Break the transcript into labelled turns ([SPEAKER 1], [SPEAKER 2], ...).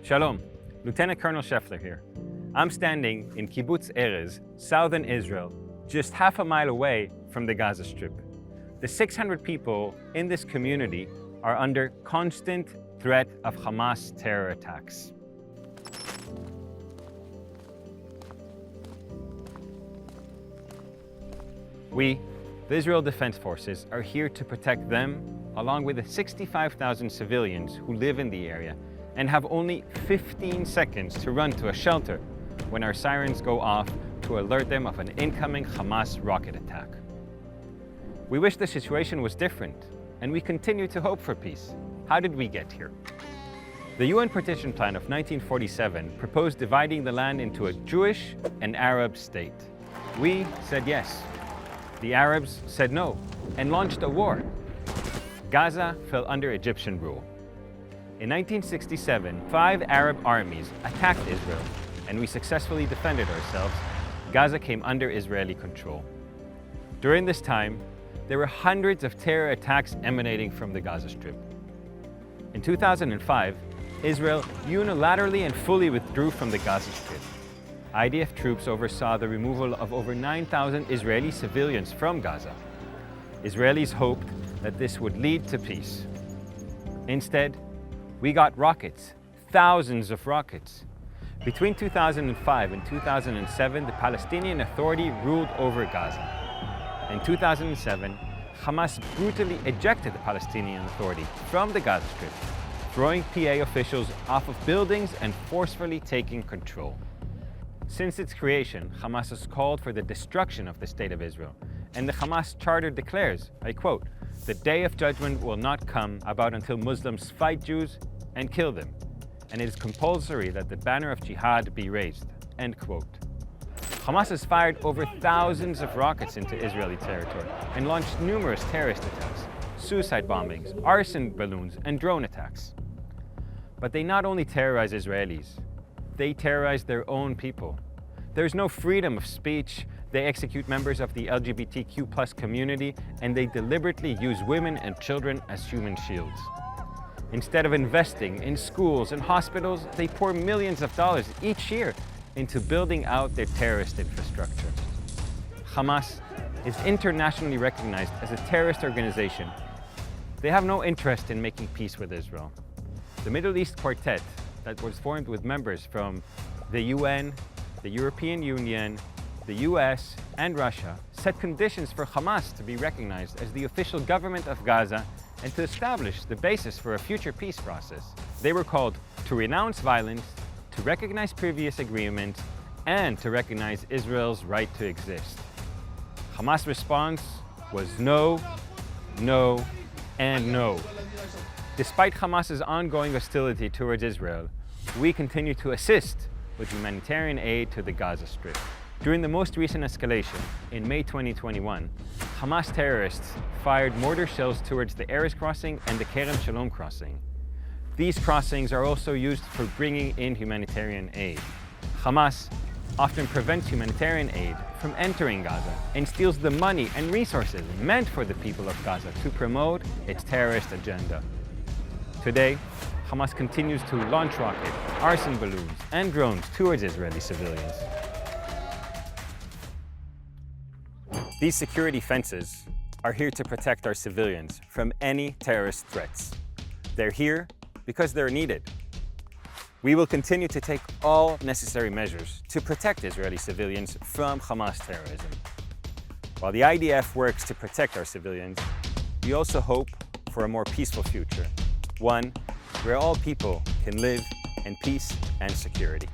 [SPEAKER 1] Shalom, Lieutenant Colonel Shefler here. I'm standing in Kibbutz Erez, southern Israel, just half a mile away from the Gaza Strip. The 600 people in this community are under constant threat of Hamas terror attacks. We, the Israel Defense Forces, are here to protect them, along with the 65,000 civilians who live in the area and have only 15 seconds to run to a shelter when our sirens go off to alert them of an incoming Hamas rocket attack. We wish the situation was different, and we continue to hope for peace. How did we get here? The UN Partition Plan of 1947 proposed dividing the land into a Jewish and Arab state. We said yes. The Arabs said no and launched a war. Gaza fell under Egyptian rule. In 1967, 5 Arab armies attacked Israel, and we successfully defended ourselves. Gaza came under Israeli control. During this time, there were hundreds of terror attacks emanating from the Gaza Strip. In 2005, Israel unilaterally and fully withdrew from the Gaza Strip. IDF troops oversaw the removal of over 9,000 Israeli civilians from Gaza. Israelis hoped that this would lead to peace. Instead, we got rockets, thousands of rockets. Between 2005 and 2007, the Palestinian Authority ruled over Gaza. In 2007, Hamas brutally ejected the Palestinian Authority from the Gaza Strip, throwing PA officials off of buildings and forcefully taking control. Since its creation, Hamas has called for the destruction of the State of Israel, and the Hamas Charter declares, I quote, "The day of judgment will not come about until Muslims fight Jews and kill them, and it is compulsory that the banner of jihad be raised," end quote. Hamas has fired over thousands of rockets into Israeli territory and launched numerous terrorist attacks, suicide bombings, arson balloons, and drone attacks. But they not only terrorize Israelis, they terrorize their own people. There's no freedom of speech, they execute members of the LGBTQ+ community, and they deliberately use women and children as human shields. Instead of investing in schools and hospitals, they pour millions of dollars each year into building out their terrorist infrastructure. Hamas is internationally recognized as a terrorist organization. They have no interest in making peace with Israel. The Middle East Quartet, that was formed with members from the UN, the European Union, the US, and Russia, set conditions for Hamas to be recognized as the official government of Gaza and to establish the basis for a future peace process. They were called to renounce violence, to recognize previous agreements, and to recognize Israel's right to exist. Hamas' response was no, no, and no. Despite Hamas's ongoing hostility towards Israel, we continue to assist with humanitarian aid to the Gaza Strip. During the most recent escalation, in May 2021, Hamas terrorists fired mortar shells towards the Erez crossing and the Kerem Shalom crossing. These crossings are also used for bringing in humanitarian aid. Hamas often prevents humanitarian aid from entering Gaza and steals the money and resources meant for the people of Gaza to promote its terrorist agenda. Today, Hamas continues to launch rockets, arson balloons, and drones towards Israeli civilians. These security fences are here to protect our civilians from any terrorist threats. They're here because they're needed. We will continue to take all necessary measures to protect Israeli civilians from Hamas terrorism. While the IDF works to protect our civilians, we also hope for a more peaceful future, one where all people can live in peace and security.